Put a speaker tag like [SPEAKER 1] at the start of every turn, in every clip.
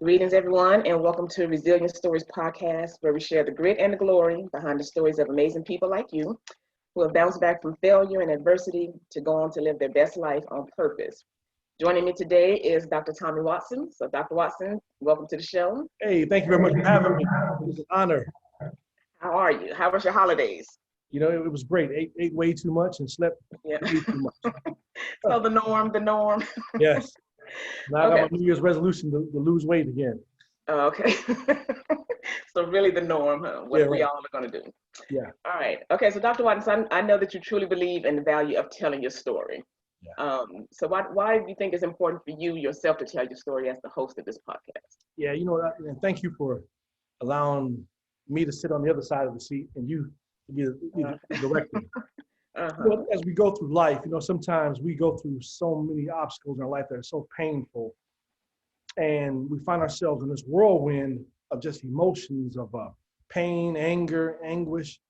[SPEAKER 1] Greetings, everyone, and welcome to Resilient Stories Podcast, where we share the grit and the glory behind the stories of amazing people like you who have bounced back from failure and adversity to go on to live their best life on purpose. Joining me today is Dr. Tommy Watson. So, Dr. Watson, welcome to the show.
[SPEAKER 2] Hey, thank you very much for having me. It's an honor.
[SPEAKER 1] How are you? How was your holidays?
[SPEAKER 2] You know, it was great. Ate way too much and slept way too much.
[SPEAKER 1] So the norm.
[SPEAKER 2] Yes. Now
[SPEAKER 1] Okay.
[SPEAKER 2] I got my New Year's resolution to lose weight again.
[SPEAKER 1] Okay. So really the norm, huh? What we all are going to do.
[SPEAKER 2] Yeah.
[SPEAKER 1] All right. Okay. So Dr. Watson, I know that you truly believe in the value of telling your story.
[SPEAKER 2] Yeah.
[SPEAKER 1] So why do you think it's important for you yourself to tell your story as the host of this podcast?
[SPEAKER 2] Yeah, you know, and thank you for allowing me to sit on the other side of the seat and you to be the director. You know, as we go through life, you know, sometimes we go through so many obstacles in our life that are so painful. And we find ourselves in this whirlwind of just emotions of pain, anger, anguish.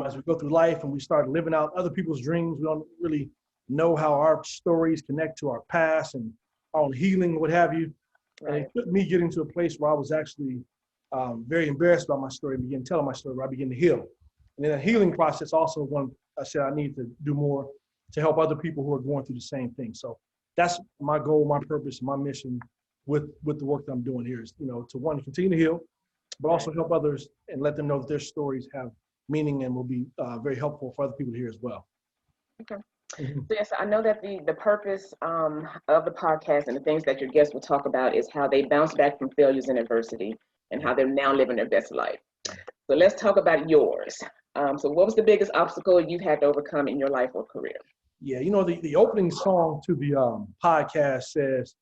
[SPEAKER 2] As we go through life and we start living out other people's dreams, we don't really know how our stories connect to our past and our own healing, what have you. Right. And it took me getting to a place where I was actually very embarrassed about my story and began telling my story, where I began to heal. And in the healing process, also I said I need to do more to help other people who are going through the same thing. So that's my goal, my purpose, my mission with the work that I'm doing here is, you know, to continue to heal, but also help others and let them know that their stories have meaning and will be very helpful for other people to hear as well.
[SPEAKER 1] Okay. So yes, I know that the purpose of the podcast and the things that your guests will talk about is how they bounce back from failures and adversity and how they're now living their best life. So let's talk about yours. So what was the biggest obstacle you've had to overcome in your life or career?
[SPEAKER 2] Yeah, you know, the opening song to the podcast says,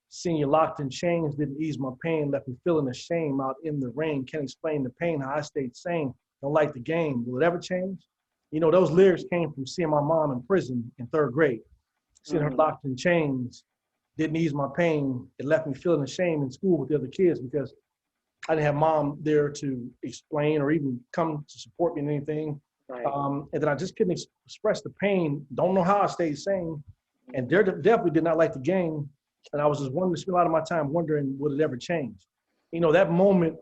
[SPEAKER 2] "Seeing you locked in chains didn't ease my pain, left me feeling the shame out in the rain. Can't explain the pain, how I stayed sane. Don't like the game. Will it ever change?" You know, those lyrics came from seeing my mom in prison in 3rd grade. Seeing her locked in chains didn't ease my pain. It left me feeling the shame in school with the other kids because I didn't have mom there to explain or even come to support me in anything.
[SPEAKER 1] Right.
[SPEAKER 2] And then I just couldn't express the pain. Don't know how I stayed sane. And they definitely did not like the game. And I was just wanting to spend a lot of my time wondering, would it ever change? You know, that moment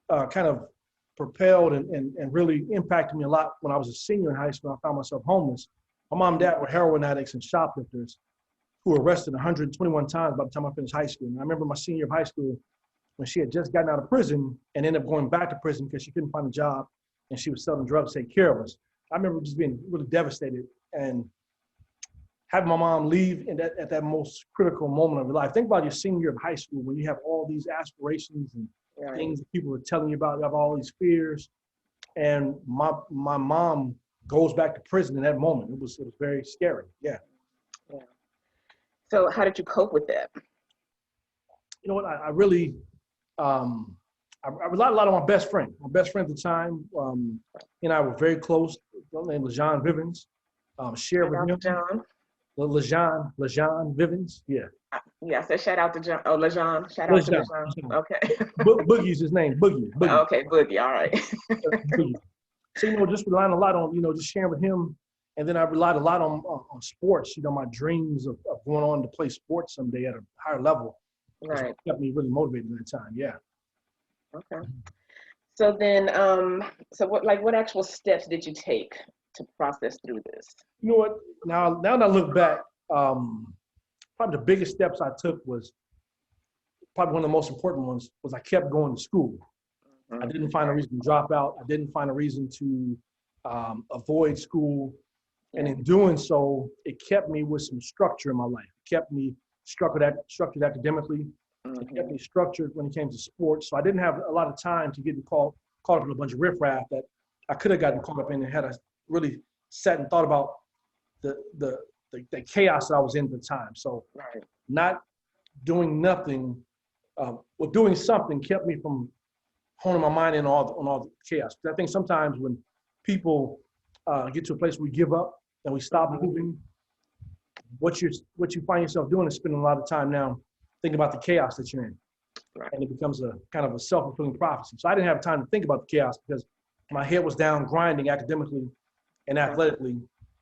[SPEAKER 2] kind of propelled and really impacted me a lot when I was a senior in high school. I found myself homeless. My mom and dad were heroin addicts and shoplifters who were arrested 121 times by the time I finished high school. And I remember my senior of high school when she had just gotten out of prison and ended up going back to prison because she couldn't find a job and she was selling drugs to take care of us. I remember just being really devastated and having my mom leave at that most critical moment of your life. Think about your senior year of high school when you have all these aspirations and things that people are telling you about. You have all these fears. And my mom goes back to prison in that moment. It was very scary. Yeah.
[SPEAKER 1] So how did you cope with that?
[SPEAKER 2] You know what, I really, I relied a lot on my best friend. My best friend at the time, he and I were very close. His name was John Vivens. Shared with him.
[SPEAKER 1] John.
[SPEAKER 2] LeJean Vivens. Yeah.
[SPEAKER 1] Yeah, I said shout out to John. Oh, LeJean. Shout out to LeJean. Okay.
[SPEAKER 2] Boogie's his name. Boogie.
[SPEAKER 1] Okay, Boogie. All right.
[SPEAKER 2] Boogie. So, you know, just relying a lot on, you know, just sharing with him. And then I relied a lot on sports, you know, my dreams of going on to play sports someday at a higher level.
[SPEAKER 1] Right.
[SPEAKER 2] Kept me really motivated at that time. Yeah.
[SPEAKER 1] Okay. So then, so what actual steps did you take to process through this?
[SPEAKER 2] You know what? Now that I look back, probably the biggest steps I took was probably one of the most important ones was I kept going to school. I didn't find a reason to drop out. I didn't find a reason to avoid school. And in doing so, it kept me with some structure in my life. It kept me structured academically. It kept me structured when it came to sports. So I didn't have a lot of time to get caught up in a bunch of riffraff that I could have gotten caught up in and had I really sat and thought about the chaos that I was in at the time. So not doing nothing, or doing something kept me from honing my mind in on all the chaos. Because I think sometimes when people get to a place where we give up and we stop moving, what you find yourself doing is spending a lot of time now thinking about the chaos that you're in. And it becomes a kind of a self-fulfilling prophecy. So I didn't have time to think about the chaos because my head was down grinding academically and athletically.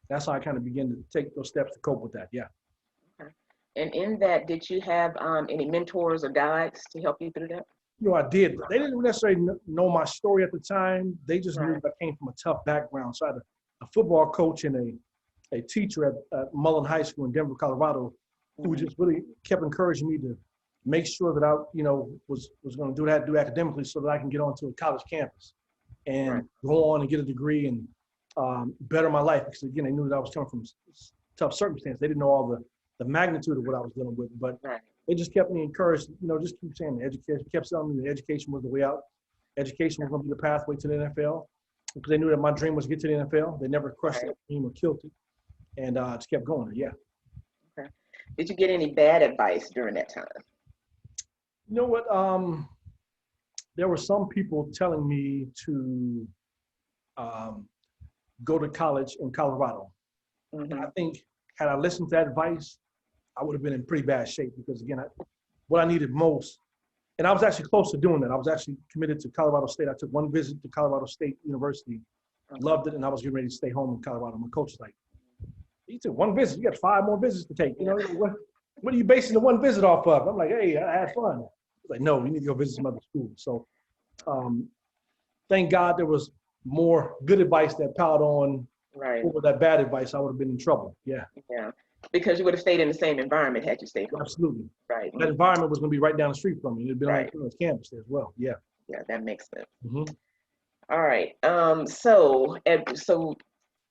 [SPEAKER 2] That's how I kind of began to take those steps to cope with that. Yeah.
[SPEAKER 1] Okay. And in that, did you have any mentors or guides to help you through that?
[SPEAKER 2] You know, I did. They didn't necessarily know my story at the time. They just knew
[SPEAKER 1] Right.
[SPEAKER 2] that I came from a tough background. So I had a football coach and a teacher at Mullen High School in Denver, Colorado, who just really kept encouraging me to make sure that I, you know, was going to do what I had to do academically so that I can get onto a college campus and go on and get a degree and better my life. Because again, they knew that I was coming from tough circumstances. They didn't know all the magnitude of what I was dealing with, but they just kept me encouraged, you know, just keep saying the education, kept telling me that education was the way out. Education was going to be the pathway to the NFL because they knew that my dream was to get to the NFL. They never crushed that dream or killed it. And just kept going. Yeah.
[SPEAKER 1] Okay. Did you get any bad advice during that time?
[SPEAKER 2] You know what? There were some people telling me to go to college in Colorado. I think had I listened to that advice, I would have been in pretty bad shape because again, what I needed most, and I was actually close to doing that. I was actually committed to Colorado State. I took one visit to Colorado State University, loved it, and I was getting ready to stay home in Colorado. My coach was like, "You took one visit. You got 5 more visits to take. You know, what are you basing the one visit off of?" I'm like, "Hey, I had fun." He's like, "No, you need to go visit some other schools." So, thank God there was more good advice that piled on over that bad advice. I would have been in trouble. Yeah.
[SPEAKER 1] Yeah. Because you would have stayed in the same environment had you stayed home.
[SPEAKER 2] Absolutely.
[SPEAKER 1] Right.
[SPEAKER 2] That environment was going to be right down the street from me. It had been on the campus there as well. Yeah.
[SPEAKER 1] Yeah, that makes sense. All right. So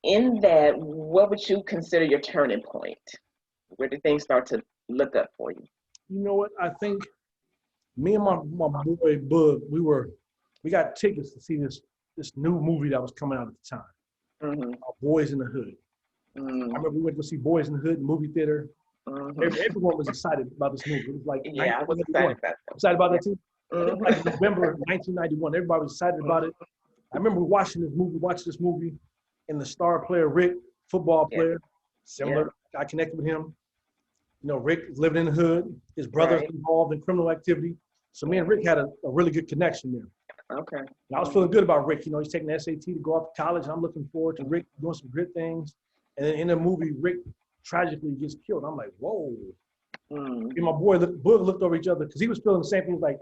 [SPEAKER 1] in that, what would you consider your turning point? Where did things start to look up for you?
[SPEAKER 2] You know what? I think me and my boy Bug, we got tickets to see this new movie that was coming out at the time. Boys in the Hood. I remember we went to see Boys in the Hood in the movie theater. Everyone was excited about this movie. It was like
[SPEAKER 1] I was excited about that.
[SPEAKER 2] Excited about that too? It was like November 1991. Everybody was excited about it. I remember watching this movie, and the star player, Rick, football player, similar. I connected with him. You know, Rick was living in the hood. His brother's involved in criminal activity. So me and Rick had a really good connection there.
[SPEAKER 1] Okay.
[SPEAKER 2] And I was feeling good about Rick. You know, he's taking the SAT to go off to college, and I'm looking forward to Rick doing some good things. And then in the movie, Rick tragically gets killed. I'm like, whoa. And my boy Bug looked over each other because he was feeling the same thing. Like,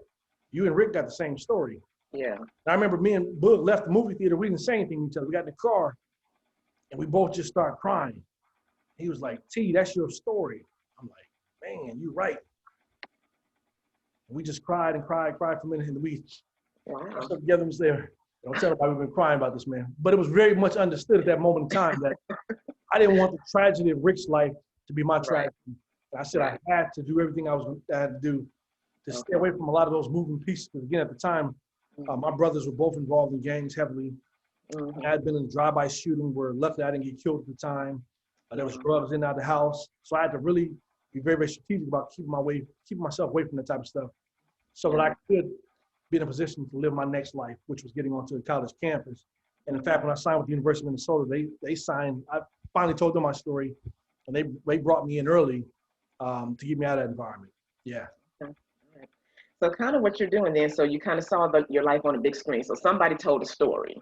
[SPEAKER 2] you and Rick got the same story.
[SPEAKER 1] Yeah.
[SPEAKER 2] And I remember me and Bug left the movie theater. We didn't say anything to each other. We got in the car, and we both just started crying. He was like, "T, that's your story." I'm like, "Man, you're right." And we just cried and cried for a minute, and we stuck together and was there. Don't tell nobody we've been crying about this, man. But it was very much understood at that moment in time that I didn't want the tragedy of Rick's life to be my tragedy. I said I had to do everything I had to do to stay away from a lot of those moving pieces. Because again, at the time, my brothers were both involved in gangs heavily. I had been in a drive-by shooting where luckily I didn't get killed at the time. There was drugs in and out of the house. So I had to really be very, very strategic about keeping myself away from that type of stuff so that I could be in a position to live my next life, which was getting onto a college campus. And in fact, when I signed with the University of Minnesota, they signed, I finally told them my story, and they brought me in early to get me out of that environment. Yeah.
[SPEAKER 1] So kind of what you're doing then, so you kind of saw your life on a big screen. So somebody told a story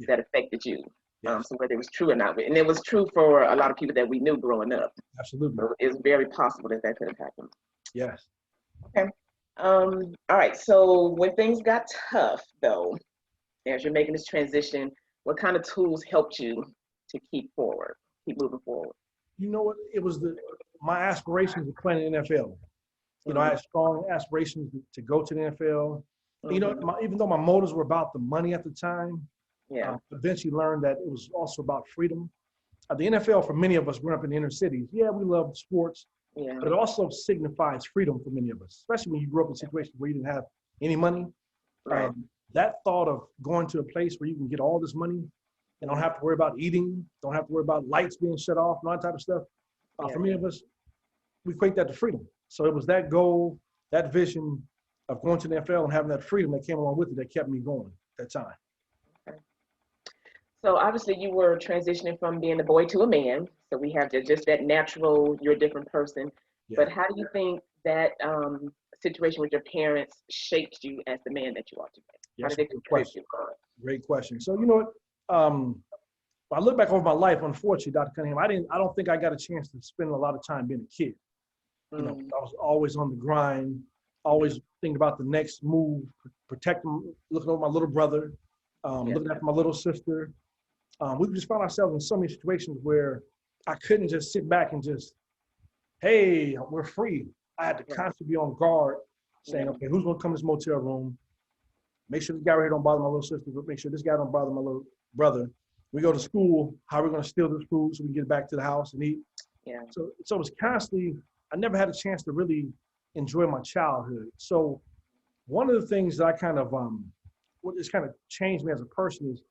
[SPEAKER 1] that affected you. So whether it was true or not. And it was true for a lot of people that we knew growing up.
[SPEAKER 2] Absolutely.
[SPEAKER 1] So it's very possible that could have happened.
[SPEAKER 2] Yes.
[SPEAKER 1] Okay. All right. So when things got tough, though, as you're making this transition, what kind of tools helped you to keep moving forward?
[SPEAKER 2] You know what? It was my aspirations of playing in the NFL. You know, I had strong aspirations to go to the NFL. You know, even though my motives were about the money at the time, eventually learned that it was also about freedom. The NFL, for many of us growing up in the inner cities, we love sports, but it also signifies freedom for many of us, especially when you grew up in situations where you didn't have any money. That thought of going to a place where you can get all this money and don't have to worry about eating, don't have to worry about lights being shut off, and all that type of stuff. For many of us, we equate that to freedom. So it was that goal, that vision of going to the NFL and having that freedom that came along with it that kept me going at that time.
[SPEAKER 1] Okay. So obviously you were transitioning from being a boy to a man. So we have just that natural, you're a different person. But how do you think that situation with your parents shaped you as the man that you are today? How did it contribute you?
[SPEAKER 2] Great question. So you know what? If I look back over my life, unfortunately, Dr. Cunningham, I don't think I got a chance to spend a lot of time being a kid. You know, I was always on the grind, always thinking about the next move, protecting, looking over my little brother, looking after my little sister. We just found ourselves in so many situations where I couldn't just sit back and just, hey, we're free. I had to constantly be on guard, saying, okay, who's gonna come to this motel room? Make sure this guy right here don't bother my little sister, but make sure this guy don't bother my little brother. We go to school, how are we gonna steal this food so we can get back to the house and eat?
[SPEAKER 1] Yeah.
[SPEAKER 2] So it was constantly, I never had a chance to really enjoy my childhood. So one of the things that I kind of, what has kind of changed me as a person is,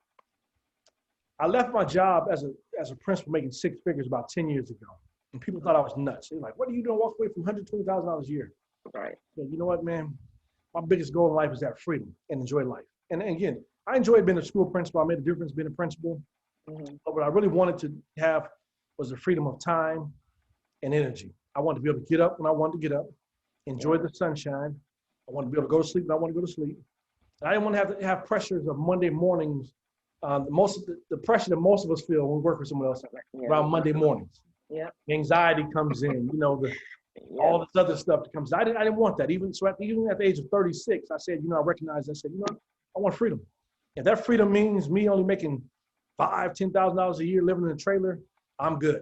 [SPEAKER 2] I left my job as a principal making 6 figures about 10 years ago. And people thought I was nuts. They were like, what are you doing, walk away from $120,000 a year?
[SPEAKER 1] Right.
[SPEAKER 2] So you know what, man? My biggest goal in life is that freedom and enjoy life. And again, I enjoyed being a school principal. I made a difference being a principal. But what I really wanted to have was the freedom of time and energy. I wanted to be able to get up when I wanted to get up, enjoy the sunshine. I wanted to be able to go to sleep when I wanted to go to sleep. And I didn't want to have pressures of Monday mornings. The pressure that most of us feel when we work for someone else around Monday mornings. Yeah. Anxiety comes in, you know, all this other stuff that comes. I didn't want that. Even at the age of 36, I said, you know, I recognized, I said, you know, I want freedom. If that freedom means me only making $5,000-$10,000 a year living in a trailer, I'm good.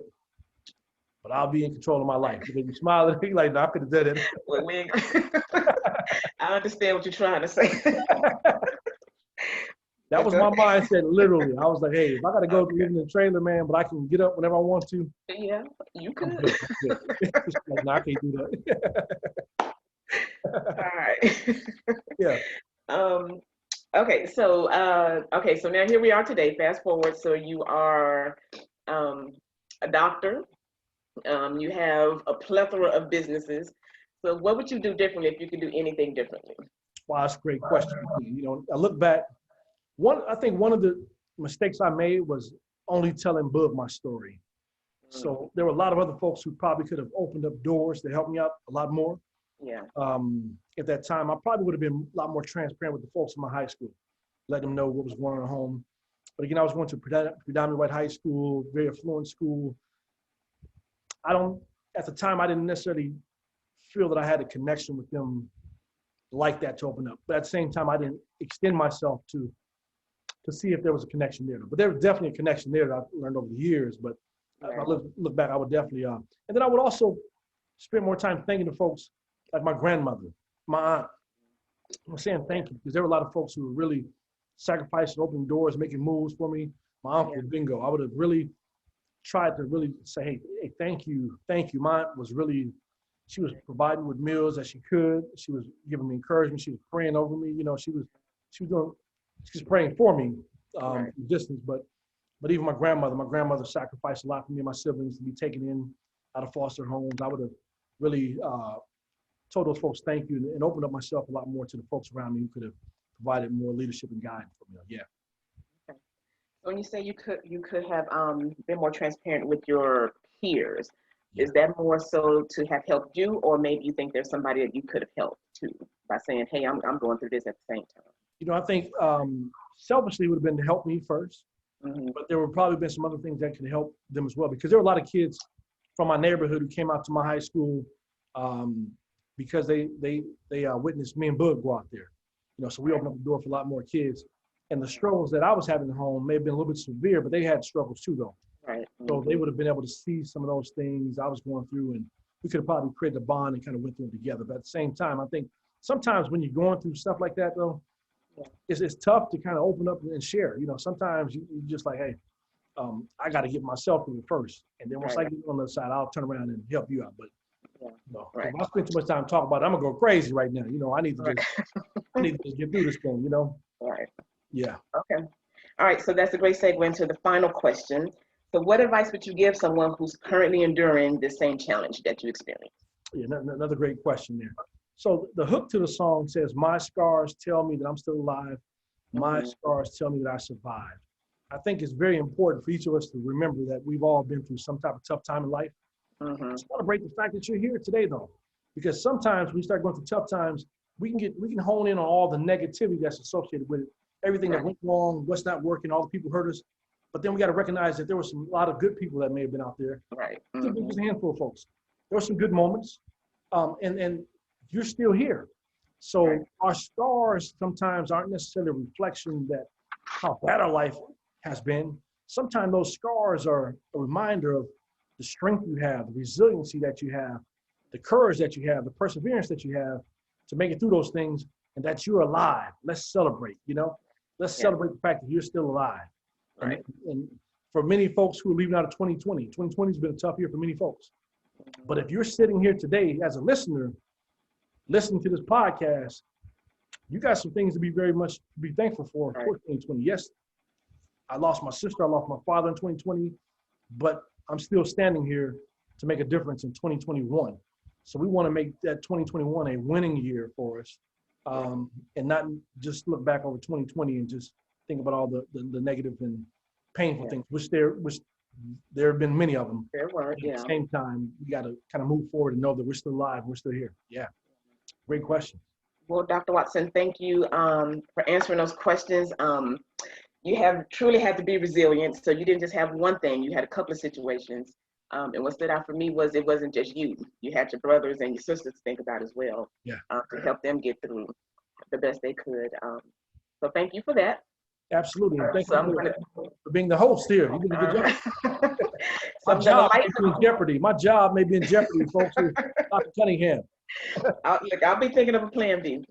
[SPEAKER 2] But I'll be in control of my life. Because you smile at me like, no, I could have done it.
[SPEAKER 1] Well, I understand what you're trying to say.
[SPEAKER 2] That was my mindset, literally. I was like, hey, if I got to go live in a trailer, man, but I can get up whenever I want to.
[SPEAKER 1] Yeah, you could.
[SPEAKER 2] Like, no, I can't do that.
[SPEAKER 1] All right.
[SPEAKER 2] Yeah.
[SPEAKER 1] Okay, so now here we are today. Fast forward, so you are a doctor. You have a plethora of businesses. So what would you do differently if you could do anything differently?
[SPEAKER 2] Wow, that's a great question. You know, I look back. I think one of the mistakes I made was only telling Bug my story. So there were a lot of other folks who probably could have opened up doors to help me out a lot more.
[SPEAKER 1] Yeah.
[SPEAKER 2] At that time, I probably would have been a lot more transparent with the folks in my high school, let them know what was going on at home. But again, I was going to predominantly white high school, very affluent school. At the time, I didn't necessarily feel that I had a connection with them like that to open up. But at the same time, I didn't extend myself to see if there was a connection there. But there was definitely a connection there that I've learned over the years. But if I look back, I would definitely, and then I would also spend more time thanking the folks like my grandmother, my aunt. I'm saying thank you because there were a lot of folks who were really sacrificing, opening doors, making moves for me. My uncle, Bingo, I would have really tried to really say, hey, thank you. My aunt was really, she was providing with meals that she could. She was giving me encouragement. She was praying over me. You know, she was praying for me from distance. But even my grandmother sacrificed a lot for me and my siblings to be taken in out of foster homes. I would have really told those folks thank you and opened up myself a lot more to the folks around me who could have provided more leadership and guidance for me. Yeah.
[SPEAKER 1] Okay. So when you say you could have been more transparent with your peers, is that more so to have helped you, or maybe you think there's somebody that you could have helped too by saying, hey, I'm going through this at the same time?
[SPEAKER 2] You know, I think selfishly it would have been to help me first, but there would probably been some other things that could help them as well, because there were a lot of kids from my neighborhood who came out to my high school because they witnessed me and Bug go out there. You know, so we opened up the door for a lot more kids. And the struggles that I was having at home may have been a little bit severe, but they had struggles too, though.
[SPEAKER 1] Right.
[SPEAKER 2] So they would have been able to see some of those things I was going through, and we could have probably created a bond and kind of went through it together. But at the same time, I think sometimes when you're going through stuff like that, though, it's tough to kind of open up and share. You know, sometimes you just like, hey, I got to get myself through first, and then once I get on the other side, I'll turn around and help you out. But you know, if I spend too much time talking about it, I'm gonna go crazy right now. You know, I need to just get through this thing. You know.
[SPEAKER 1] Right.
[SPEAKER 2] Yeah.
[SPEAKER 1] Okay. All right. So that's a great segue into the final question. So what advice would you give someone who's currently enduring the same challenge that you experienced?
[SPEAKER 2] Yeah, another great question there. So the hook to the song says, my scars tell me that I'm still alive. My scars tell me that I survived. I think it's very important for each of us to remember that we've all been through some type of tough time in life. Celebrate the fact that you're here today, though, because sometimes when we start going through tough times, we can hone in on all the negativity that's associated with it, everything that went wrong, what's not working, all the people hurt us. But then we got to recognize that there were a lot of good people that may have been out there.
[SPEAKER 1] Right.
[SPEAKER 2] Just a handful of folks. There were some good moments. And you're still here. So
[SPEAKER 1] Right.
[SPEAKER 2] our scars sometimes aren't necessarily a reflection that how bad our life has been. Sometimes those scars are a reminder of the strength you have, the resiliency that you have, the courage that you have, the perseverance that you have to make it through those things, and that you're alive. Let's celebrate, Let's celebrate the fact that you're still alive.
[SPEAKER 1] Right.
[SPEAKER 2] And for many folks who are leaving out of 2020 has been a tough year for many folks. But if you're sitting here today as a listener, listening to this podcast, you got some things to be very much be thankful for 2020. Yes, I lost my sister, I lost my father in 2020, but I'm still standing here to make a difference in 2021. So we want to make that 2021 a winning year for us, and not just look back over 2020 and just think about all the negative and painful things, which there have been many of them.
[SPEAKER 1] There were,
[SPEAKER 2] At the same time, we got to kind of move forward and know that we're still alive, we're still here. Yeah, great question.
[SPEAKER 1] Well, Dr. Watson, thank you for answering those questions. You have truly had to be resilient. So you didn't just have one thing, you had a couple of situations. And what stood out for me was it wasn't just you. You had your brothers and your sisters to think about as well, to help them get through the best they could. So thank you for that.
[SPEAKER 2] Absolutely. Thank you for being the host here. You did a good job.
[SPEAKER 1] So
[SPEAKER 2] My job may be in jeopardy. My job may be in jeopardy, folks. Dr. Cunningham.
[SPEAKER 1] I'll be thinking of a plan B.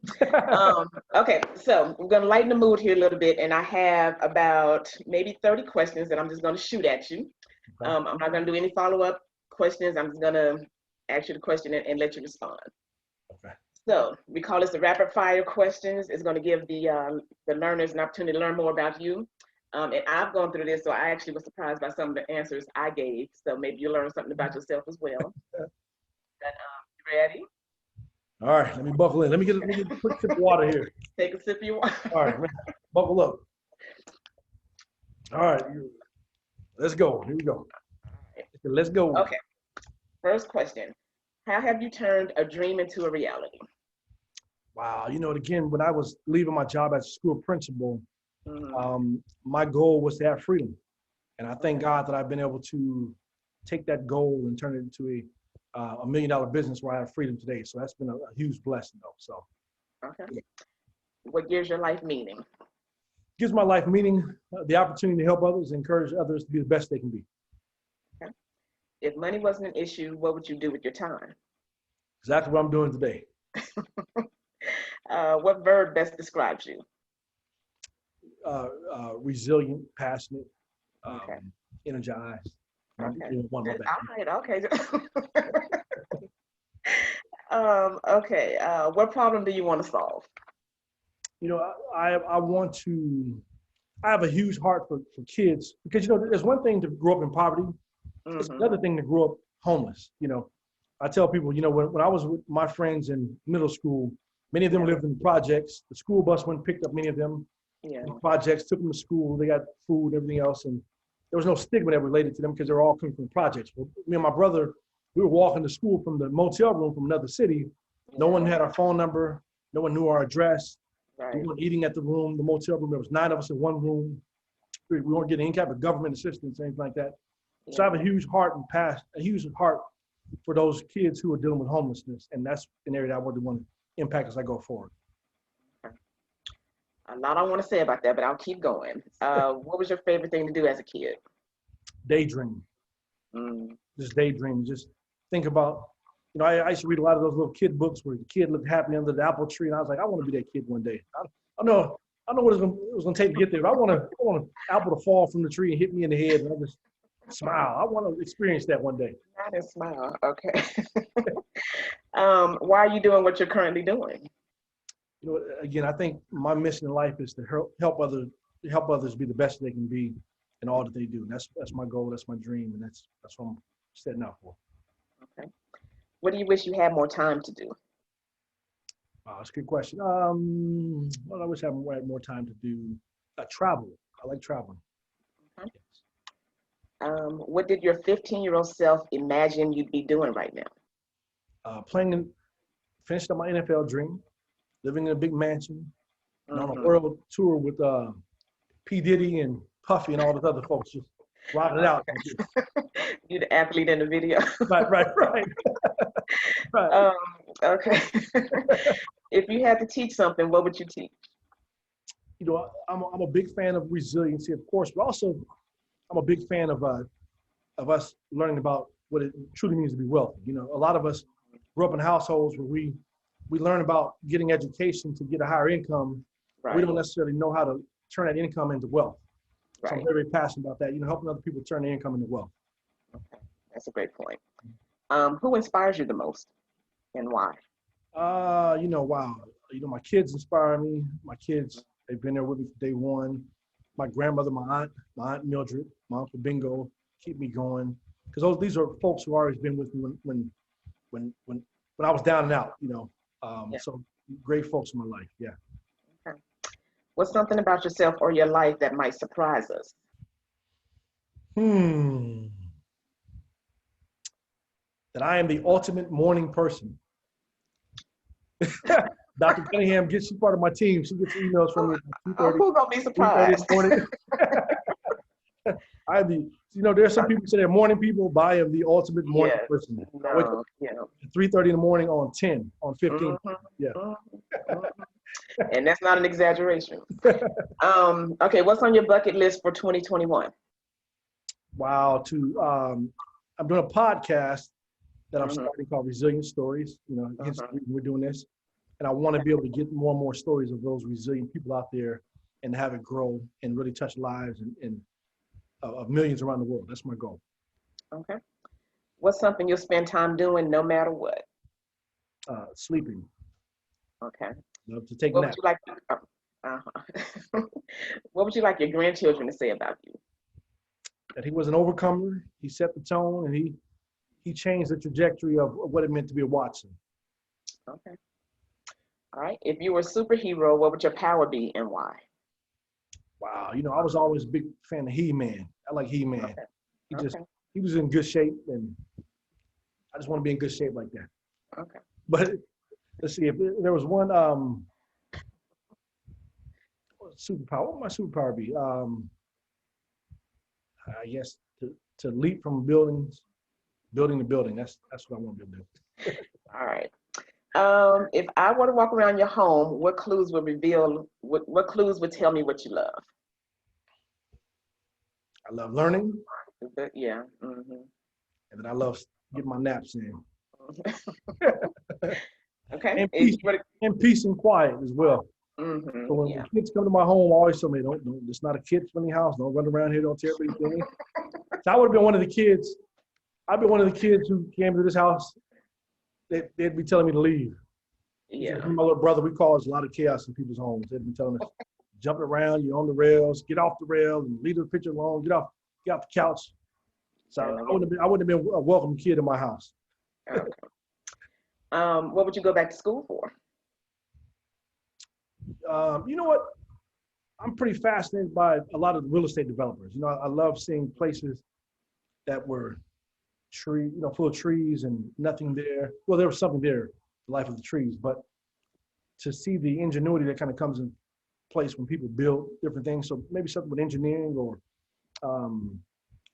[SPEAKER 1] Okay, so we're going to lighten the mood here a little bit, and I have about maybe 30 questions that I'm just going to shoot at you. Okay. I'm not going to do any follow-up questions. I'm just going to ask you the question and let you respond.
[SPEAKER 2] Okay.
[SPEAKER 1] So we call this the rapid fire questions. It's going to give the learners an opportunity to learn more about you. And I've gone through this, so I actually was surprised by some of the answers I gave. So maybe you'll learn something about yourself as well. But, you ready?
[SPEAKER 2] All right, let me buckle in. Let me get a quick sip of water here.
[SPEAKER 1] Take a sip of your water.
[SPEAKER 2] All right, buckle up. All right, let's go. Here we go. Let's go.
[SPEAKER 1] Okay. First question. How have you turned a dream into a reality?
[SPEAKER 2] Wow. Again, when I was leaving my job as a school principal, my goal was to have freedom. And I thank God that I've been able to take that goal and turn it into a $1 million business where I have freedom today. So that's been a huge blessing though. So.
[SPEAKER 1] Okay. Yeah. What gives your life meaning?
[SPEAKER 2] Gives my life meaning, the opportunity to help others, encourage others to be the best they can be.
[SPEAKER 1] Okay. If money wasn't an issue, what would you do with your time?
[SPEAKER 2] Exactly what I'm doing today.
[SPEAKER 1] What verb best describes you?
[SPEAKER 2] Resilient, passionate,
[SPEAKER 1] okay.
[SPEAKER 2] Energized.
[SPEAKER 1] Okay. All right. Okay. Okay. What problem do you want to solve?
[SPEAKER 2] I have a huge heart for kids because, there's one thing to grow up in poverty. It's another thing to grow up homeless. I tell people, when I was with my friends in middle school, many of them lived in projects. The school bus went and picked up many of them. Yeah. The projects, took them to school. They got food and everything else. And there was no stigma that related to them because they were all coming from projects. Well, me and my brother, we were walking to school from the motel room from another city. No one had our phone number. No one knew our address. Right. We weren't eating at the motel room. There was 9 of us in one room. We weren't getting any type of government assistance, anything like that. Yeah. So I have a huge heart for those kids who are dealing with homelessness. And that's an area that I really want to impact as I go forward.
[SPEAKER 1] A lot I want to say about that, but I'll keep going. What was your favorite thing to do as a kid?
[SPEAKER 2] Daydream. Just daydream. Just think about, I used to read a lot of those little kid books where the kid looked happy under the apple tree, and I was like, I want to be that kid one day. I know what it was going to take to get there, but I want an apple to fall from the tree and hit me in the head, and I just smile. I want to experience that one day.
[SPEAKER 1] Not a smile. Okay. Why are you doing what you're currently doing?
[SPEAKER 2] Again, I think my mission in life is to help others be the best they can be in all that they do. And that's my goal. That's my dream, and that's what I'm setting out for.
[SPEAKER 1] Okay. What do you wish you had more time to do?
[SPEAKER 2] That's a good question. Well, I wish I had more time to do travel. I like traveling.
[SPEAKER 1] Okay. Yes. What did your 15-year-old self imagine you'd be doing right now?
[SPEAKER 2] Finished up my NFL dream, living in a big mansion, and on a world tour with P. Diddy and Puffy and all those other folks, just rocking it out.
[SPEAKER 1] You're the athlete in the video.
[SPEAKER 2] Right. Right.
[SPEAKER 1] Okay. If you had to teach something, what would you teach?
[SPEAKER 2] You know, I'm a big fan of resiliency, of course, but also I'm a big fan of us learning about what it truly means to be wealthy. You know, a lot of us grew up in households where we learn about getting education to get a higher income.
[SPEAKER 1] Right.
[SPEAKER 2] We don't necessarily know how to turn that income into wealth. So
[SPEAKER 1] Right.
[SPEAKER 2] I'm very, very passionate about that, you know, helping other people turn their income into wealth.
[SPEAKER 1] Okay. That's a great point. Who inspires you the most and why?
[SPEAKER 2] You know, wow. You know, my kids inspire me. My kids, they've been there with me from day one. My grandmother, my aunt Mildred, my uncle Bingo, keep me going. Because these are folks who always been with me when I was down and out, you know.
[SPEAKER 1] Yeah.
[SPEAKER 2] So great folks in my life, yeah.
[SPEAKER 1] Okay. What's something about yourself or your life that might surprise us?
[SPEAKER 2] That I am the ultimate morning person. Dr. Cunningham she's part of my team. She gets emails from me at 2:30.
[SPEAKER 1] Who's gonna be surprised?
[SPEAKER 2] In the morning. You know, there's some people who say they're morning people, but I am the ultimate morning person. I wake up at 3:30 in the morning on 15. Yeah.
[SPEAKER 1] And that's not an exaggeration. Okay, what's on your bucket list for 2021?
[SPEAKER 2] Wow, I'm doing a podcast that I'm starting called Resilient Stories. You know, hence the reason we're doing this. And I want to be able to get more and more stories of those resilient people out there and have it grow and really touch lives and of millions around the world. That's my goal.
[SPEAKER 1] Okay. What's something you'll spend time doing no matter what?
[SPEAKER 2] Sleeping.
[SPEAKER 1] Okay.
[SPEAKER 2] Love to take
[SPEAKER 1] What
[SPEAKER 2] naps.
[SPEAKER 1] would you like? What would you like your grandchildren to say about you?
[SPEAKER 2] That he was an overcomer. He set the tone, and he changed the trajectory of what it meant to be a Watson.
[SPEAKER 1] Okay. All right. If you were a superhero, what would your power be and why?
[SPEAKER 2] Wow. You know, I was always a big fan of He-Man. I like He-Man.
[SPEAKER 1] Okay.
[SPEAKER 2] He was in good shape, and I just want to be in good shape like that.
[SPEAKER 1] Okay.
[SPEAKER 2] But let's see, if there was one superpower, what would my superpower be? I guess to leap from building to building. That's what I want to be able to do.
[SPEAKER 1] All right. If I were to walk around your home, what clues would what clues would tell me what you love?
[SPEAKER 2] I love learning.
[SPEAKER 1] Yeah.
[SPEAKER 2] And then I love getting my naps in.
[SPEAKER 1] Okay.
[SPEAKER 2] And peace and quiet as well. So when kids come to my home, I always tell me, don't, it's not a kid-friendly house. Don't run around here. Don't tear everything. So I would have been one of the kids. I'd be one of the kids who came to this house. They'd be telling me to leave.
[SPEAKER 1] Yeah.
[SPEAKER 2] My little brother, we cause a lot of chaos in people's homes. They'd be telling us, jumping around, you're on the rails, get off the rail, and leave the picture alone, get off the couch. So I wouldn't have been a welcome kid in my house.
[SPEAKER 1] Okay. What would you go back to school for?
[SPEAKER 2] You know what? I'm pretty fascinated by a lot of the real estate developers. You know, I love seeing places that were full of trees and nothing there. Well, there was something there, the life of the trees, but to see the ingenuity that kind of comes in place when people build different things. So maybe something with engineering or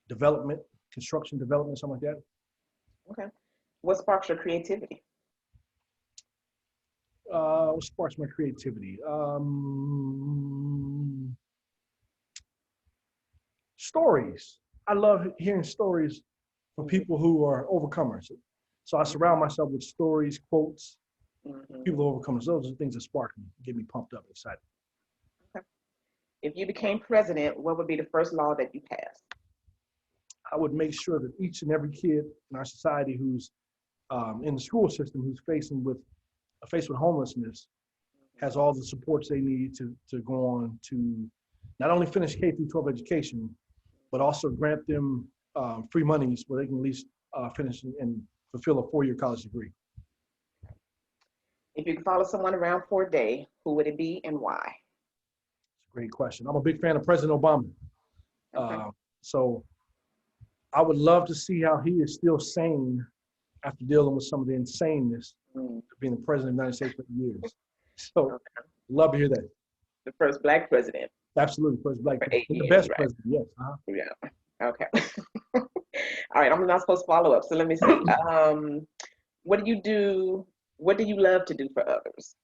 [SPEAKER 2] development, construction development, something like that.
[SPEAKER 1] Okay. What sparks your creativity?
[SPEAKER 2] What sparks my creativity? Stories. I love hearing stories from people who are overcomers. So I surround myself with stories, quotes, people who are overcomers. Those are the things that spark me, get me pumped up, excited.
[SPEAKER 1] Okay. If you became president, what would be the first law that you passed?
[SPEAKER 2] I would make sure that each and every kid in our society who's in the school system, who's faced with homelessness, has all the supports they need to go on to not only finish K through 12 education, but also grant them free monies where they can at least finish and fulfill a 4-year college degree.
[SPEAKER 1] If you could follow someone around for a day, who would it be and why?
[SPEAKER 2] It's a great question. I'm a big fan of President Obama.
[SPEAKER 1] Okay.
[SPEAKER 2] So I would love to see how he is still sane after dealing with some of the insaneness of being the president of the United States for years. So love to hear that.
[SPEAKER 1] The first Black president.
[SPEAKER 2] Absolutely, first Black
[SPEAKER 1] For
[SPEAKER 2] president.
[SPEAKER 1] 8 years,
[SPEAKER 2] The best
[SPEAKER 1] right?
[SPEAKER 2] president, yes.
[SPEAKER 1] Yeah. Okay. All right, I'm not supposed to follow up, so let me see. What do you do? What do you love to do for others?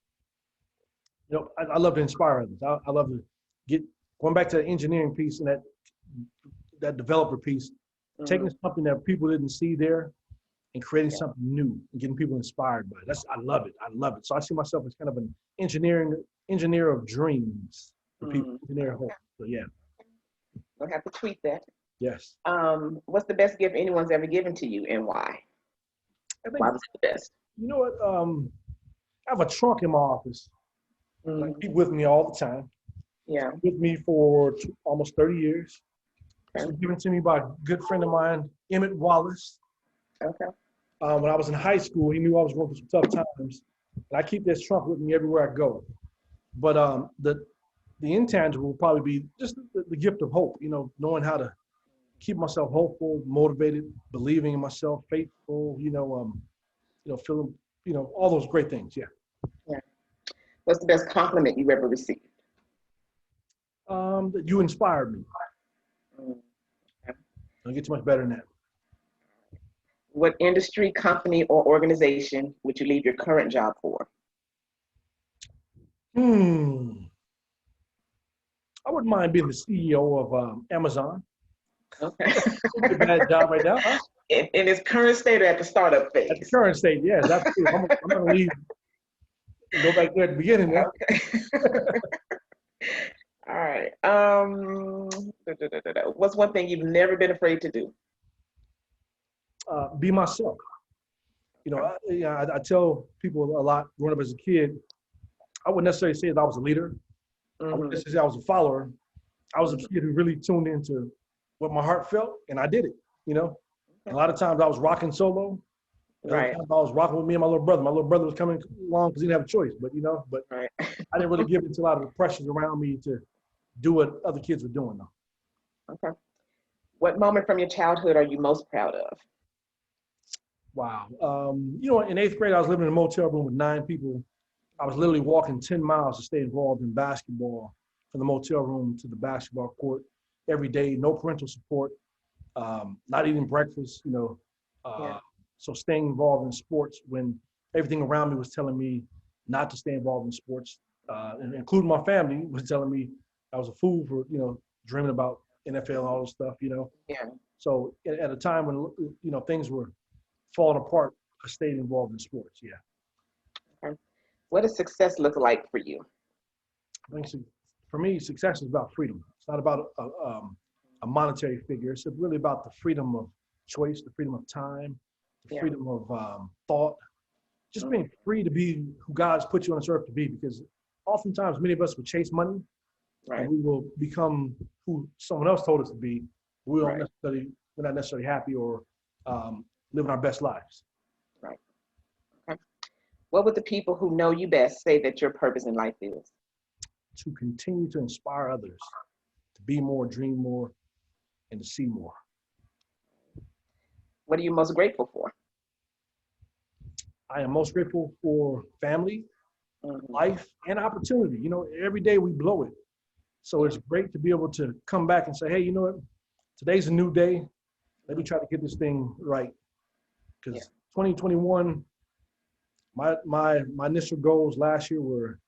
[SPEAKER 2] You know, I love to inspire others. I love to get going back to the engineering piece and that developer piece, taking something that people didn't see there and creating something new and getting people inspired by it. I love it. I love it. So I see myself as kind of an engineer of dreams for people, engineer of hope. So yeah.
[SPEAKER 1] We'll have to tweet that.
[SPEAKER 2] Yes.
[SPEAKER 1] What's the best gift anyone's ever given to you and why? Why was it the best?
[SPEAKER 2] You know what? I have a trunk in my office. I keep with me all the time.
[SPEAKER 1] Yeah.
[SPEAKER 2] With me for almost 30 years.
[SPEAKER 1] Okay.
[SPEAKER 2] It was given to me by a good friend of mine, Emmett Wallace.
[SPEAKER 1] Okay.
[SPEAKER 2] When I was in high school, he knew I was going through some tough times. And I keep this trunk with me everywhere I go. But the intangible will probably be just the gift of hope, you know, knowing how to keep myself hopeful, motivated, believing in myself, faithful, feeling, all those great things. Yeah.
[SPEAKER 1] Yeah. What's the best compliment you've ever received?
[SPEAKER 2] That you inspired me.
[SPEAKER 1] Okay.
[SPEAKER 2] Don't get too much better than that.
[SPEAKER 1] What industry, company, or organization would you leave your current job for?
[SPEAKER 2] I wouldn't mind being the CEO of Amazon.
[SPEAKER 1] Okay.
[SPEAKER 2] A bad job right now, huh?
[SPEAKER 1] In its current state or at the startup phase?
[SPEAKER 2] At the current state, yes. That's true. I'm going to leave and go back there at the beginning there.
[SPEAKER 1] Okay. All right. What's one thing you've never been afraid to do?
[SPEAKER 2] Be myself. You know, I tell people a lot growing up as a kid, I wouldn't necessarily say that I was a leader. I wouldn't necessarily say I was a follower. I was a kid who really tuned into what my heart felt, and I did it, you know. And a lot of times I was rocking solo. Right. I was rocking with me and my little brother. My little brother was coming along because he didn't have a choice, but I didn't really give into a lot of the pressures around me to do what other kids were doing though.
[SPEAKER 1] Okay. What moment from your childhood are you most proud of?
[SPEAKER 2] Wow. In 8th grade, I was living in a motel room with 9 people. I was literally walking 10 miles to stay involved in basketball from the motel room to the basketball court every day, no parental support, not eating breakfast, so staying involved in sports when everything around me was telling me not to stay involved in sports, and including my family was telling me I was a fool for, dreaming about NFL and all this stuff,
[SPEAKER 1] Yeah.
[SPEAKER 2] So at a time when, things were falling apart, I stayed involved in sports, yeah.
[SPEAKER 1] Okay. What does success look like for you?
[SPEAKER 2] I think for me, success is about freedom. It's not about a monetary figure. It's really about the freedom of choice, the freedom of time, the freedom of thought, just being free to be who God's put you on this earth to be, because oftentimes many of us will chase money, and we will become who someone else told us to be. We're not necessarily happy or living our best lives.
[SPEAKER 1] Right. Okay. What would the people who know you best say that your purpose in life is?
[SPEAKER 2] To continue to inspire others, to be more, dream more, and to see more.
[SPEAKER 1] What are you most grateful for?
[SPEAKER 2] I am most grateful for family, life, and opportunity. Every day we blow it. So it's great to be able to come back and say, hey, you know what? Today's a new day. Let me try to get this thing right. Because 2021, my initial goals last year were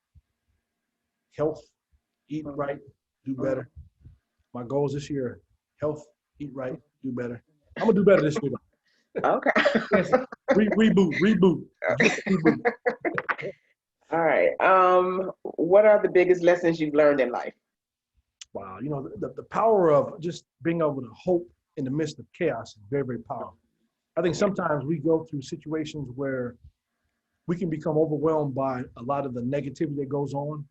[SPEAKER 2] health, eat right, do better. My goals this year, health, eat right, do better. I'm gonna do better this year.
[SPEAKER 1] Okay.
[SPEAKER 2] Reboot.
[SPEAKER 1] All right. What are the biggest lessons you've learned in life?
[SPEAKER 2] Wow, the power of just being able to hope in the midst of chaos is very, very powerful. I think sometimes we go through situations where we can become overwhelmed by a lot of the negativity that goes on.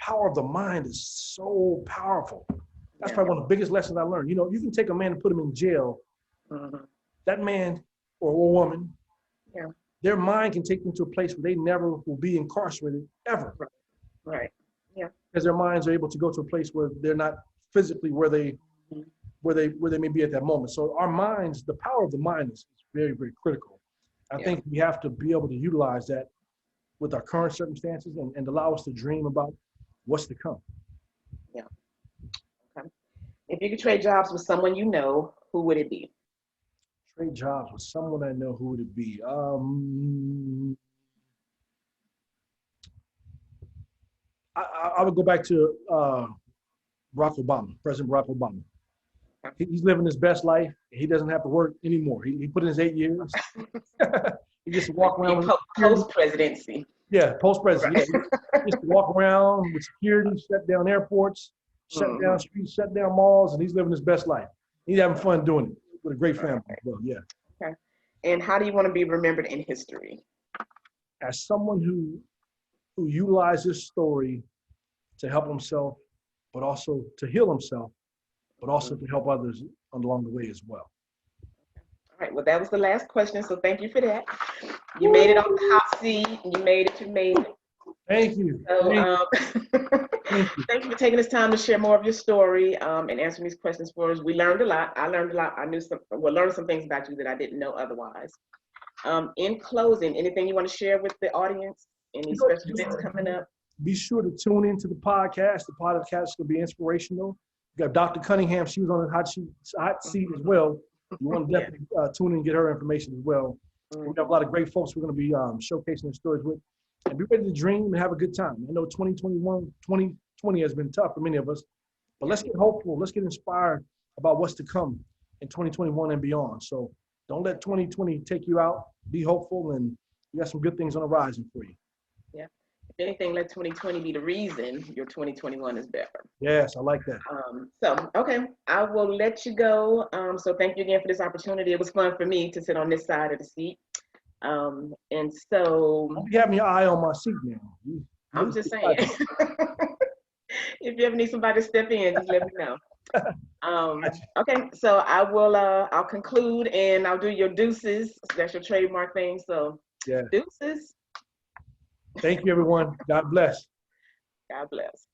[SPEAKER 2] Power of the mind is so powerful. That's probably one of the biggest lessons I learned. You can take a man and put him in jail. That man or woman, their mind can take them to a place where they never will be incarcerated ever.
[SPEAKER 1] Right. Yeah.
[SPEAKER 2] Because their minds are able to go to a place where they're not physically where they may be at that moment. So our minds, the power of the mind is very, very critical. I think we have to be able to utilize that with our current circumstances and allow us to dream about what's to come.
[SPEAKER 1] Yeah. Okay. If you could trade jobs with someone you know, who would it be?
[SPEAKER 2] Trade jobs with someone I know. Who would it be? I would go back to Barack Obama, President Barack Obama. He's living his best life. He doesn't have to work anymore. He put in his 8 years. He gets to walk around with
[SPEAKER 1] post-presidency.
[SPEAKER 2] Yeah, post-presidency.
[SPEAKER 1] Right.
[SPEAKER 2] He gets to walk around with security, shut down airports, shut down streets, shut down malls, and he's living his best life. He's having fun doing it with a great family. Well, yeah.
[SPEAKER 1] Okay. And how do you want to be remembered in history?
[SPEAKER 2] As someone who utilized this story to help himself, but also to heal himself, but also to help others along the way as well.
[SPEAKER 1] All right, well, that was the last question, so thank you for that. You made it on the hot seat. You made it.
[SPEAKER 2] Thank you.
[SPEAKER 1] So, thank you for taking this time to share more of your story and answering these questions for us. We learned a lot. I learned a lot. Learned some things about you that I didn't know otherwise. In closing, anything you want to share with the audience? Any special events coming up?
[SPEAKER 2] Be sure to tune into the podcast. The podcast will be inspirational. You got Dr. Cunningham. She was on the hot seat as well. You want to definitely tune in and get her information as well. We have a lot of great folks we're going to be showcasing their stories with. And be ready to dream and have a good time. I know 2020 has been tough for many of us, but let's get hopeful. Let's get inspired about what's to come in 2021 and beyond. So don't let 2020 take you out. Be hopeful, and we got some good things on the horizon for you.
[SPEAKER 1] Yeah. If anything, let 2020 be the reason your 2021 is better.
[SPEAKER 2] Yes, I like that.
[SPEAKER 1] Okay, I will let you go. So thank you again for this opportunity. It was fun for me to sit on this side of the seat. And so
[SPEAKER 2] I'll be having your eye on my seat now.
[SPEAKER 1] I'm just saying, if you ever need somebody to step in, just let me know. Okay, so I'll conclude and I'll do your deuces. That's your trademark thing. So deuces.
[SPEAKER 2] Thank you, everyone. God bless.
[SPEAKER 1] God bless.